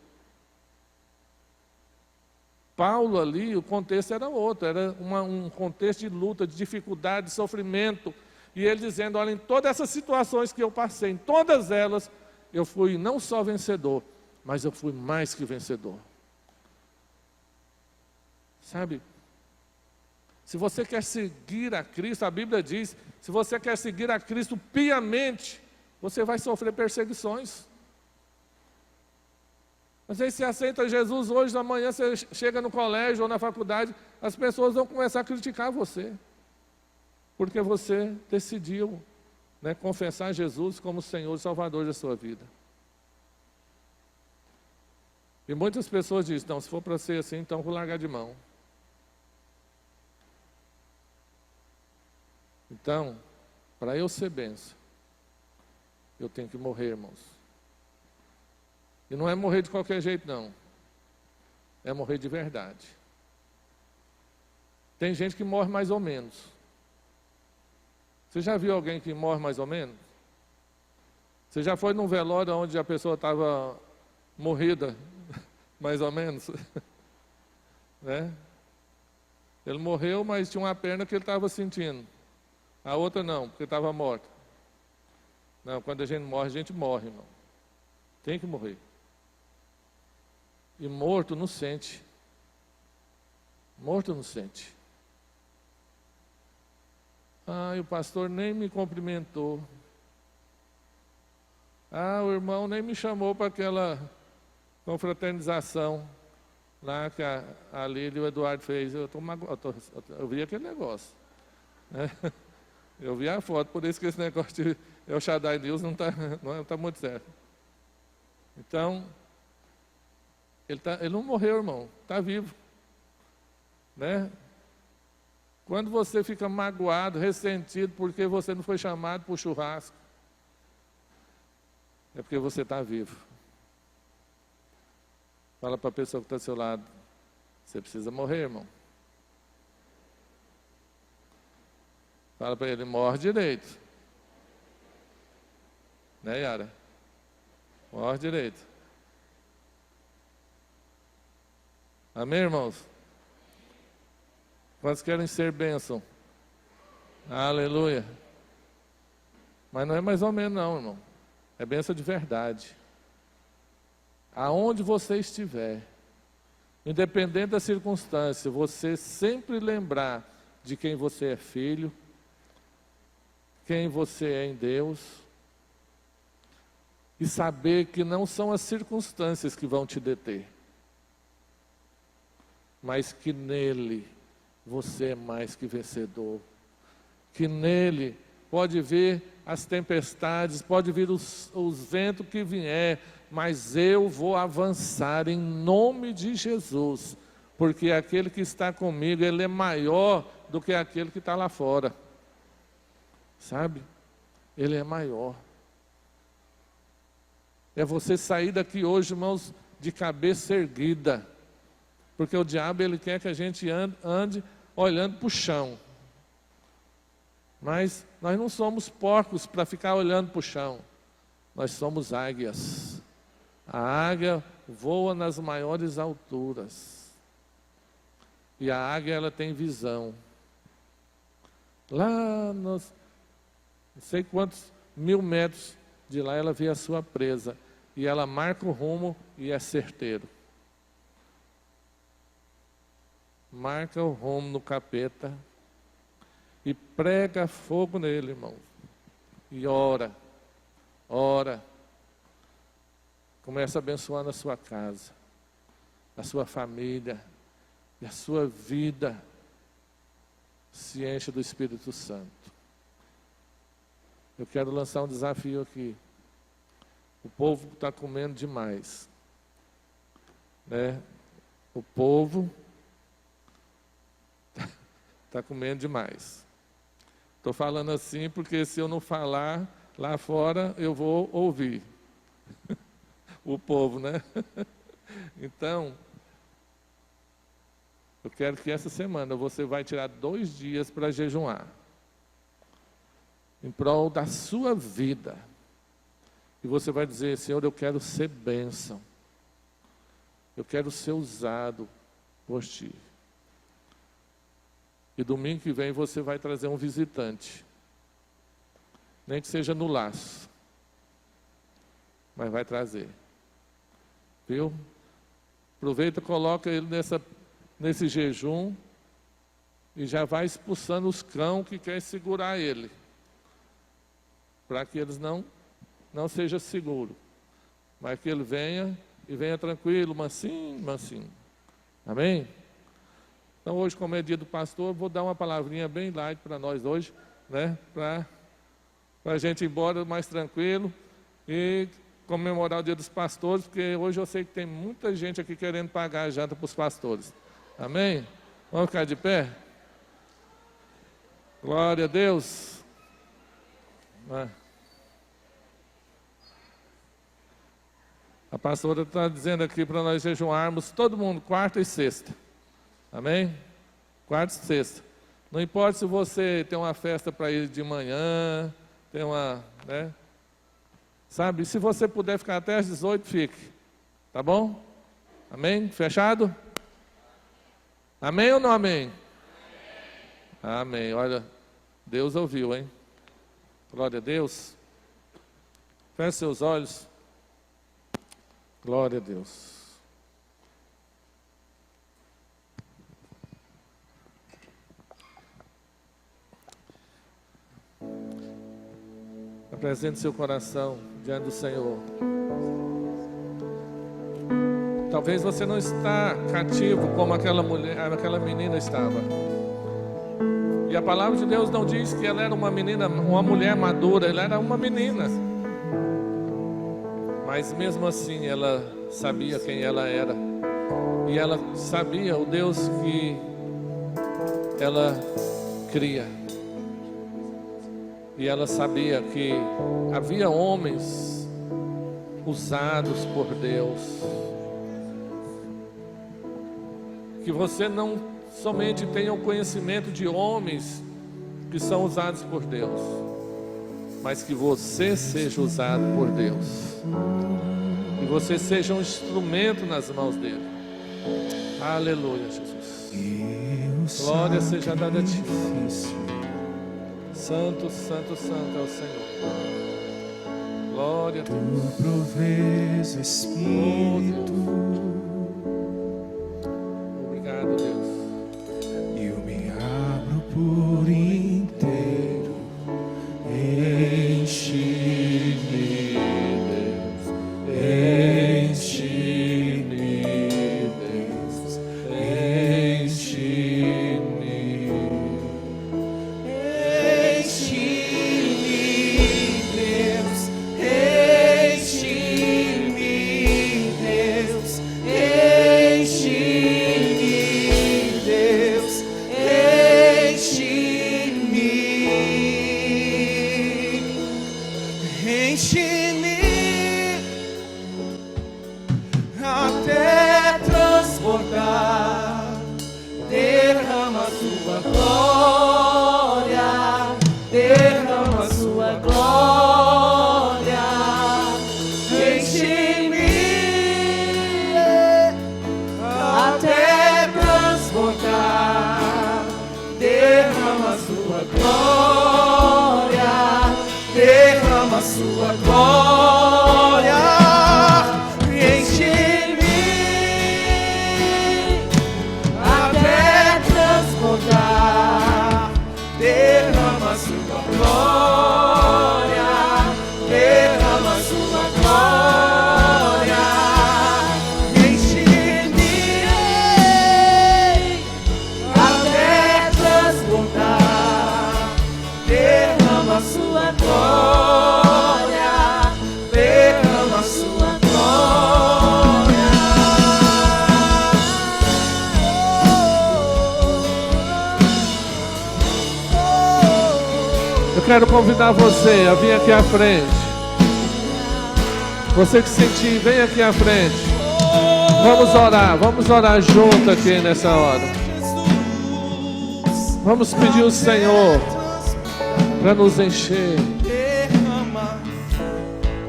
Paulo ali, o contexto era outro, era um contexto de luta, de dificuldade, de sofrimento, e ele dizendo, olha, em todas essas situações que eu passei, em todas elas, eu fui não só vencedor, mas eu fui mais que vencedor. Sabe? Se você quer seguir a Cristo, a Bíblia diz, se você quer seguir a Cristo piamente, você vai sofrer perseguições. Às vezes você aceita Jesus hoje, amanhã você chega no colégio ou na faculdade, as pessoas vão começar a criticar você. Porque você decidiu, né, confessar Jesus como Senhor e Salvador da sua vida. E muitas pessoas dizem, não, se for para ser assim, então vou largar de mão. Então, para eu ser bênção, eu tenho que morrer, irmãos. E não é morrer de qualquer jeito, não. É morrer de verdade. Tem gente que morre mais ou menos. Você já viu alguém que morre mais ou menos? Você já foi num velório onde a pessoa estava morrida, mais ou menos? Né? Ele morreu, mas tinha uma perna que ele estava sentindo. A outra não, porque estava morta. Não, quando a gente morre, irmão. Tem que morrer. E morto não sente. Morto não sente. Ah, e o pastor nem me cumprimentou. Ah, o irmão nem me chamou para aquela confraternização lá que a Lília e o Eduardo fez. Eu vi aquele negócio. Né? Eu vi a foto, por isso que esse negócio de El Shaddai News não está muito certo. Então, ele não morreu, irmão, está vivo. Né? Quando você fica magoado, ressentido, porque você não foi chamado para o churrasco, é porque você está vivo. Fala para a pessoa que está ao seu lado, você precisa morrer, irmão. Fala para ele, morre direito. Né, Yara? Morre direito. Amém, irmãos? Quantos querem ser bênção? Aleluia. Mas não é mais ou menos não, irmão. É bênção de verdade. Aonde você estiver, independente da circunstância, você sempre lembrar de quem você é filho, quem você é em Deus, e saber que não são as circunstâncias que vão te deter, mas que nele você é mais que vencedor, que nele pode vir as tempestades, pode vir os ventos que vier, mas eu vou avançar em nome de Jesus, porque aquele que está comigo, ele é maior do que aquele que está lá fora. Sabe? Ele é maior. É você sair daqui hoje, irmãos, de cabeça erguida. Porque o diabo, ele quer que a gente ande olhando para o chão. Mas nós não somos porcos para ficar olhando para o chão. Nós somos águias. A águia voa nas maiores alturas. E a águia, ela tem visão. Lá nos não sei quantos 1000 metros de lá, ela vê a sua presa. E ela marca o rumo e é certeiro. Marca o rumo no capeta e prega fogo nele, irmão. E ora. Começa a abençoar na sua casa, a sua família, e a sua vida se enche do Espírito Santo. Eu quero lançar um desafio aqui. O povo está comendo demais. Né? O povo está comendo demais. Estou falando assim porque se eu não falar lá fora, eu vou ouvir. O povo, né? Então, eu quero que essa semana você vai tirar 2 dias para jejuar. Em prol da sua vida. E você vai dizer, Senhor, eu quero ser bênção. Eu quero ser usado por Ti. E domingo que vem você vai trazer um visitante. Nem que seja no laço. Mas vai trazer. Viu? Aproveita, coloca ele nesse jejum. E já vai expulsando os cães que querem segurar ele. Para que eles não sejam seguros. Mas que ele venha e venha tranquilo, mansinho, mansinho. Amém? Então hoje, como é dia do pastor, eu vou dar uma palavrinha bem light para nós hoje, né? Para a gente ir embora mais tranquilo e comemorar o dia dos pastores, porque hoje eu sei que tem muita gente aqui querendo pagar a janta para os pastores. Amém? Vamos ficar de pé? Glória a Deus. A pastora está dizendo aqui para nós jejuarmos todo mundo, quarta e sexta. Amém? Quarta e sexta. Não importa se você tem uma festa para ir de manhã, tem uma, né? Sabe, se você puder ficar até às 18, fique. Tá bom? Amém? Fechado? Amém ou não amém? Amém. Olha, Deus ouviu, hein? Glória a Deus. Feche seus olhos. Glória a Deus. Apresente seu coração diante do Senhor. Talvez você não está cativo como aquela menina estava. E a palavra de Deus não diz que ela era uma menina, uma mulher madura, ela era uma menina. Mas mesmo assim ela sabia quem ela era. E ela sabia o Deus que ela cria. E ela sabia que havia homens usados por Deus. Que você não somente tenha o conhecimento de homens que são usados por Deus, mas que você seja usado por Deus. Que você seja um instrumento nas mãos dele. Aleluia, Jesus. Glória seja dada a ti. Santo, santo, santo é o Senhor. Glória a Deus. Tua proveza, Espírito. Obrigado, Deus. Eu me abro por inteiro. Enche-me, Deus. Enche-me, Deus. Enche-me. Até transbordar, derrama a sua glória, derrama a sua glória, enche-me, até transbordar, derrama a sua glória, derrama a sua glória. Derrama a sua glória, derrama a sua glória, enche-me até transbordar. Derrama a sua glória, derrama a sua glória. Eu quero convidar você a vir aqui à frente. Você que sentir, vem aqui à frente. Vamos orar junto aqui nessa hora. Vamos pedir ao Senhor para nos encher.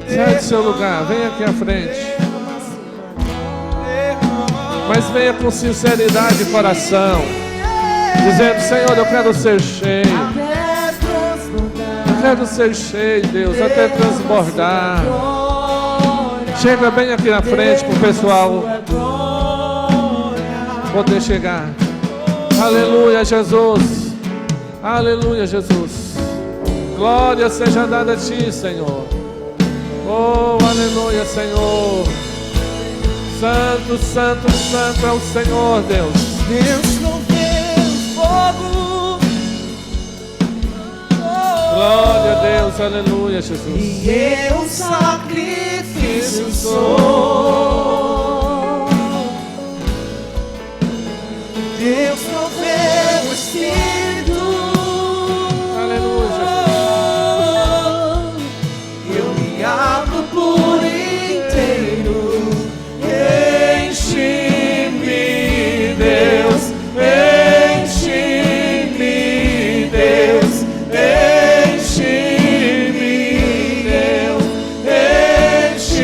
Sai do seu lugar, vem aqui à frente. Mas venha com sinceridade de coração, dizendo: Senhor, eu quero ser cheio. Eu quero ser cheio, Deus, até transbordar. Chega bem aqui na frente para o pessoal poder chegar. Aleluia, Jesus. Aleluia, Jesus. Glória seja dada a Ti, Senhor. Oh, aleluia, Senhor. Santo, santo, santo é o Senhor, Deus. Deus não vê o fogo. Glória a Deus, aleluia, Jesus. E eu sacrifício sou. Deus não vê o Espírito. Aleluia, Jesus. Eu me abro por inteiro. Enche-me, Deus. Enche-me, Deus. Enche-me, Deus. Enche-me.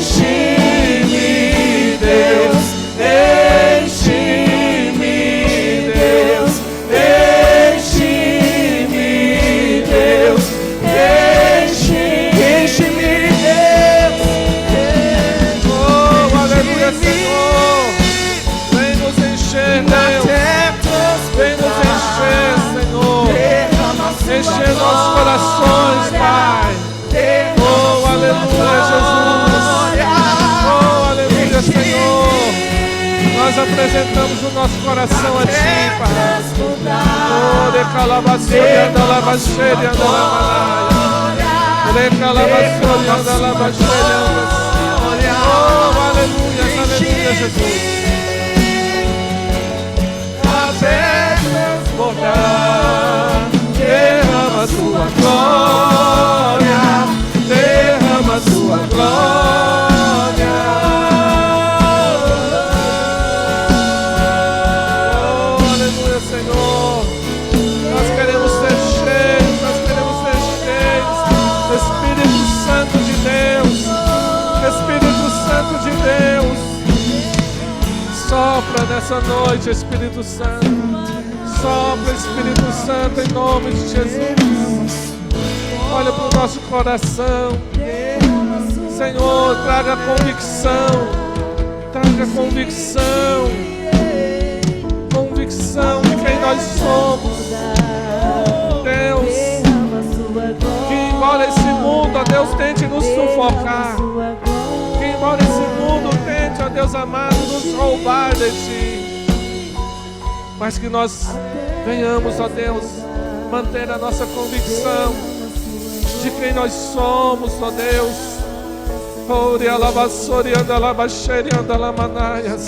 Enche-me, Deus. Enche-me, Deus. Enche-me, Deus. Enche-me, Deus. oh, aleluia, Senhor. Vem nos encher, Deus. Vem nos encher, Senhor. Encher nossos corações, Pai. Oh, aleluia, Jesus. Oh, aleluia, Senhor. Nós apresentamos o nosso coração a Ti, Pai. Oh, recalabassoria, andalabaxeria, andalamanaya. Recalabassoria, andalabaxeria, andalamanaya. Oh, aleluia, aleluia, Jesus. Até transbordar, derrama Sua glória, derrama Sua glória. Oh, aleluia, Senhor. Nós queremos ser cheios, nós queremos ser cheios. Espírito Santo de Deus, Espírito Santo de Deus. Sopra nessa noite, Espírito Santo. Sopra, Espírito Santo, em nome de Jesus. Olha para o nosso coração. Senhor, traga convicção. Traga convicção. Convicção de quem nós somos. Deus, que embora esse mundo, ó Deus, tente nos sufocar. Que embora esse mundo tente, ó Deus amado, nos roubar de Ti, mas que nós venhamos, ó Deus, manter a nossa convicção de quem nós somos, ó Deus. Ore alabassori andalabaxeri andalamanaias.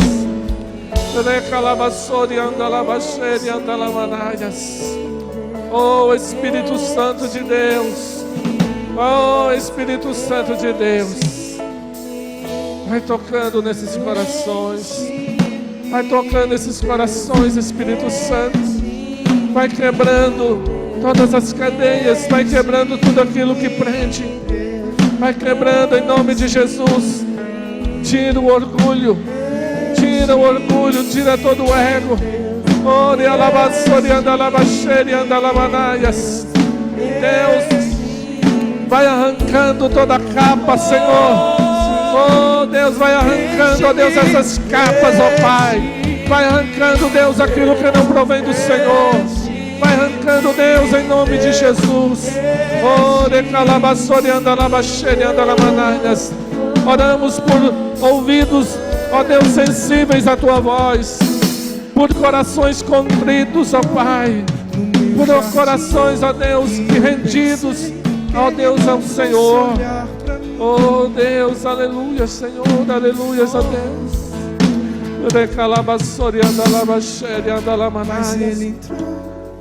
Recalabassori andalabaxeri andalamanaias. Oh, Espírito Santo de Deus. Oh, Espírito Santo de Deus. Vai tocando nesses corações. Vai tocando esses corações, Espírito Santo. Vai quebrando todas as cadeias. Vai quebrando tudo aquilo que prende. Vai quebrando em nome de Jesus. Tira o orgulho. Tira o orgulho. Tira todo o ego. Ore alabassori andalabaxeri andalamanaias. Deus, vai arrancando toda a capa, Senhor. Oh, Deus, vai arrancando, ó Deus, essas capas, ó Pai. Vai arrancando, Deus, aquilo que não provém do Senhor. Vai arrancando, Deus, em nome de Jesus. Oh, recalabassori andalabaxeri andalamanaias. Oramos por ouvidos, ó Deus, sensíveis à Tua voz. Por corações contritos, ó Pai. Por corações, ó Deus, que rendidos, ó Deus, ao Senhor. Oh Deus, aleluia, Senhor, aleluia, ó Deus. Recalabassori andalabaxeri andalamanaias.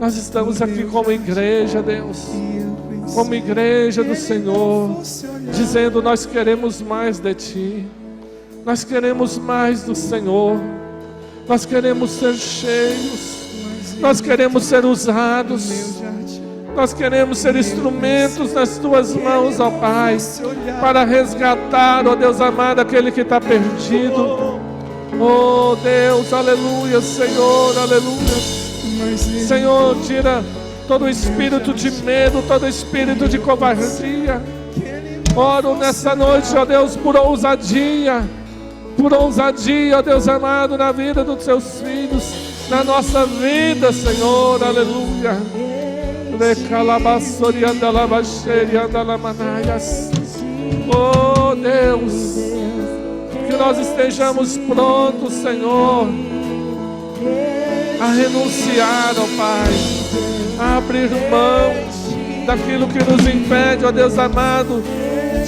Nós estamos aqui como igreja, Deus, como igreja do Senhor, dizendo: nós queremos mais de Ti, nós queremos mais do Senhor, nós queremos ser cheios, nós queremos ser usados, nós queremos ser instrumentos nas Tuas mãos, ó Pai, para resgatar, ó Deus amado, aquele que está perdido. Oh Deus, aleluia, Senhor, aleluia. Senhor, tira todo o espírito de medo, todo o espírito de covardia. Oro nessa noite, ó Deus, por ousadia, ó Deus amado, na vida dos Teus filhos, na nossa vida, Senhor, aleluia. Oh Deus, que nós estejamos prontos, Senhor, a renunciar, ó Pai, a abrir mão daquilo que nos impede, ó Deus amado,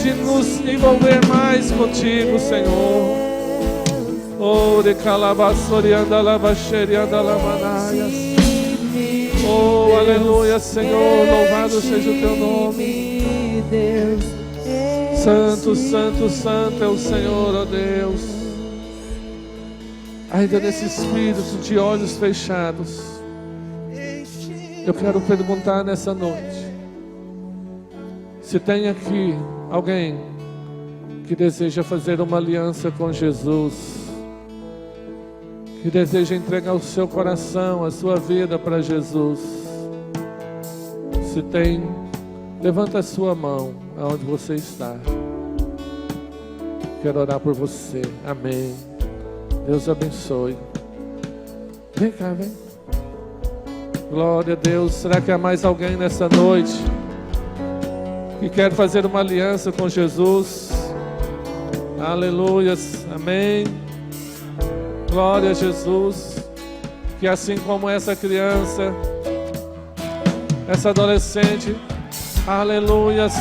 de nos envolver mais contigo, Senhor. Oh, de calabaçorianda lavaxerianda lamanaias. Oh, aleluia, Senhor, louvado seja o Teu nome. Santo, santo, santo é o Senhor, ó Deus. Ainda nesse espírito de olhos fechados, eu quero perguntar nessa noite, se tem aqui alguém que deseja fazer uma aliança com Jesus, que deseja entregar o seu coração, a sua vida para Jesus. Se tem, levanta a sua mão aonde você está. Quero orar por você. Amém. Deus abençoe. Vem cá, vem. Glória a Deus. Será que há mais alguém nessa noite que quer fazer uma aliança com Jesus? Aleluias. Amém. Glória a Jesus. Que assim como essa criança, essa adolescente, aleluias.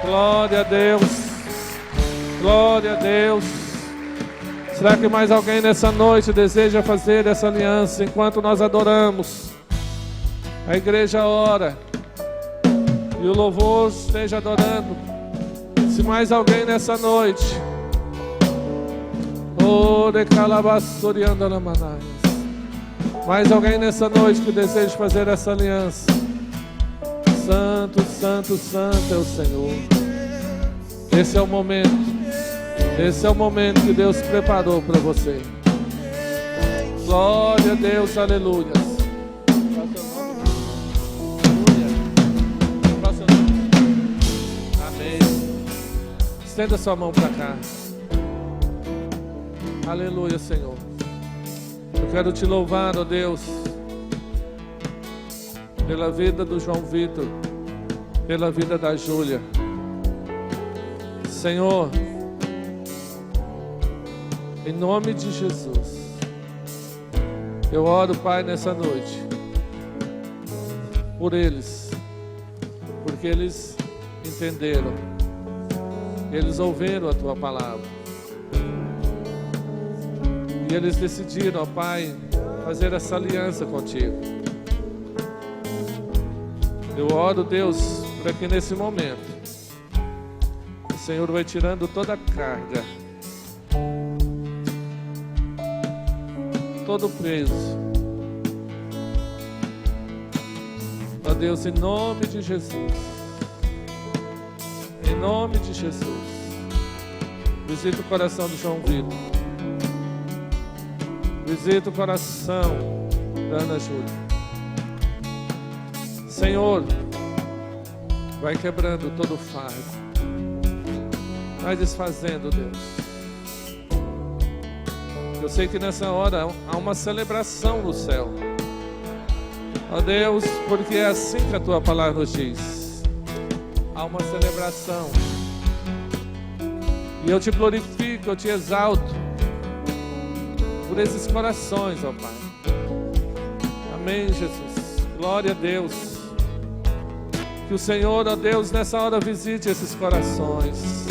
Glória a Deus. Glória a Deus. Será que mais alguém nessa noite deseja fazer essa aliança enquanto nós adoramos? A igreja ora e o louvor esteja adorando. Se mais alguém nessa noite, mais alguém nessa noite que deseja fazer essa aliança, santo, santo, santo é o Senhor. Esse é o momento. Esse é o momento que Deus preparou para você. Glória a Deus, aleluia. Amém. Estenda sua mão para cá. Aleluia, Senhor. Eu quero te louvar, ó Deus, pela vida do João Vitor, pela vida da Júlia. Senhor, em nome de Jesus, eu oro, Pai, nessa noite, por eles, porque eles entenderam, eles ouviram a Tua palavra, e eles decidiram, ó Pai, fazer essa aliança contigo. Eu oro, Deus, para que nesse momento, o Senhor vai tirando toda a carga, todo o peso. Ó Deus, em nome de Jesus. Em nome de Jesus. Visita o coração do João Vitor. Visita o coração da Ana Júlia. Senhor, vai quebrando todo o fardo. Vai desfazendo, Deus. Eu sei que nessa hora há uma celebração no céu. Ó Deus, porque é assim que a Tua palavra nos diz. Há uma celebração. E eu te glorifico, eu te exalto por esses corações, ó Pai. Amém, Jesus. Glória a Deus. Que o Senhor, ó Deus, nessa hora visite esses corações.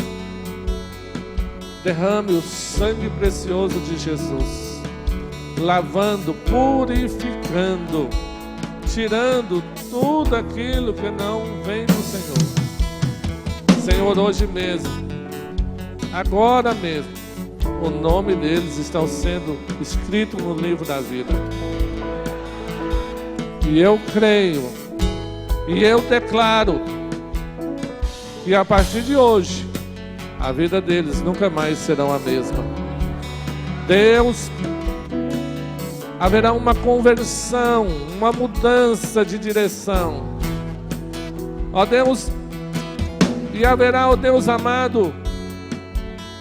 Derrame o sangue precioso de Jesus, lavando, purificando, tirando tudo aquilo que não vem do Senhor. Senhor, hoje mesmo, agora mesmo, o nome deles estão sendo escrito no livro da vida. E eu creio, e eu declaro que a partir de hoje, a vida deles nunca mais será a mesma. Deus, haverá uma conversão, uma mudança de direção. Ó Deus, e haverá, ó Deus amado,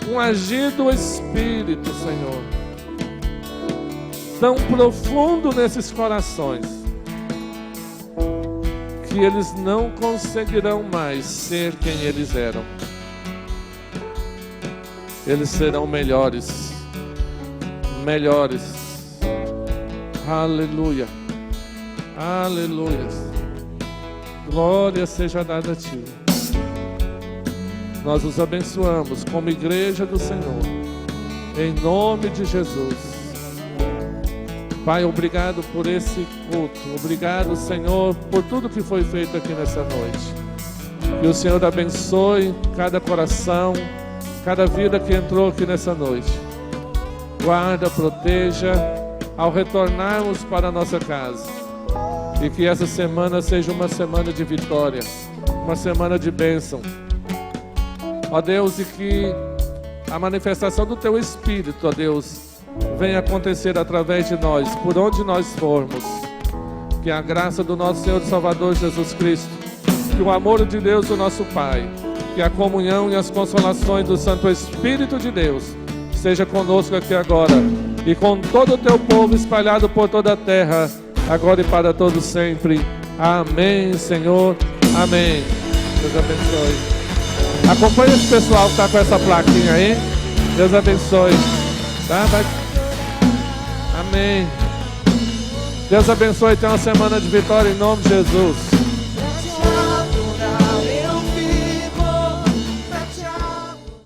um agir do Espírito, Senhor, tão profundo nesses corações, que eles não conseguirão mais ser quem eles eram. Eles serão melhores. Aleluia. Aleluia. Glória seja dada a Ti. Nós os abençoamos como igreja do Senhor, em nome de Jesus. Pai, obrigado por esse culto. Obrigado, Senhor, por tudo que foi feito aqui nessa noite. Que o Senhor abençoe cada coração, cada vida que entrou aqui nessa noite. Guarda, proteja ao retornarmos para a nossa casa. E que essa semana seja uma semana de vitória, uma semana de bênção. Ó Deus, e que a manifestação do Teu Espírito, ó Deus, venha acontecer através de nós, por onde nós formos. Que a graça do nosso Senhor e Salvador Jesus Cristo, que o amor de Deus, o nosso Pai, que a comunhão e as consolações do Santo Espírito de Deus seja conosco aqui agora e com todo o Teu povo espalhado por toda a terra, agora e para todos sempre. Amém, Senhor. Amém. Deus abençoe. Acompanhe esse pessoal que está com essa plaquinha aí. Deus abençoe. Tá? Amém. Deus abençoe. Tenha uma semana de vitória em nome de Jesus.